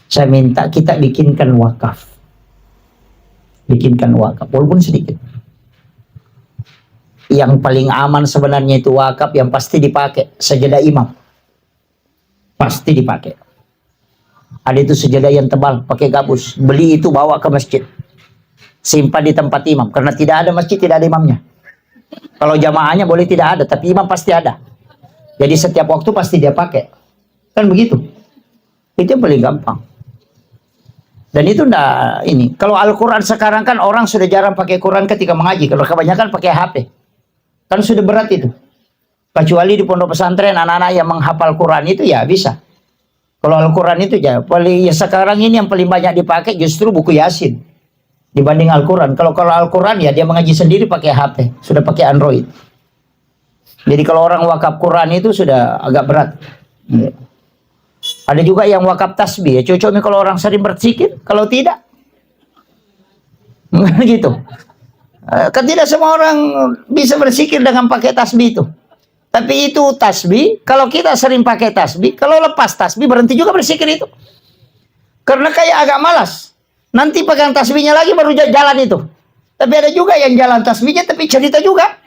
Saya minta kita bikinkan wakaf. Bikinkan wakaf, walaupun sedikit. Yang paling aman sebenarnya itu wakaf yang pasti dipakai, sajadah imam. Pasti dipakai. Ada itu sajadah yang tebal, pakai gabus. Beli itu bawa ke masjid. Simpan di tempat imam. Karena tidak ada masjid, tidak ada imamnya. Kalau jamaahnya boleh tidak ada, tapi imam pasti ada. Jadi setiap waktu pasti dia pakai. Kan begitu. Itu yang paling gampang. Dan itu enggak ini. Kalau Al-Quran sekarang kan orang sudah jarang pakai Quran ketika mengaji. Kalau kebanyakan pakai HP. Kan sudah berat itu. Kecuali di pondok pesantren anak-anak yang menghafal Quran itu ya bisa. Kalau Al-Quran itu ya, ya sekarang ini yang paling banyak dipakai justru buku Yasin dibanding Al-Quran. Kalau Al-Quran ya dia mengaji sendiri pakai HP, sudah pakai Android. Jadi kalau orang wakaf Quran itu sudah agak berat. Ada juga yang wakaf tasbih ya, cocoknya kalau orang sering berzikir, kalau tidak gitu. Kan tidak semua orang bisa berzikir dengan pakai tasbih itu. Tapi itu tasbih, kalau kita sering pakai tasbih, kalau lepas tasbih berhenti juga berzikir itu. Karena kayak agak malas. Nanti pegang tasbihnya lagi baru jalan itu. Tapi ada juga yang jalan tasbihnya tapi cerita juga.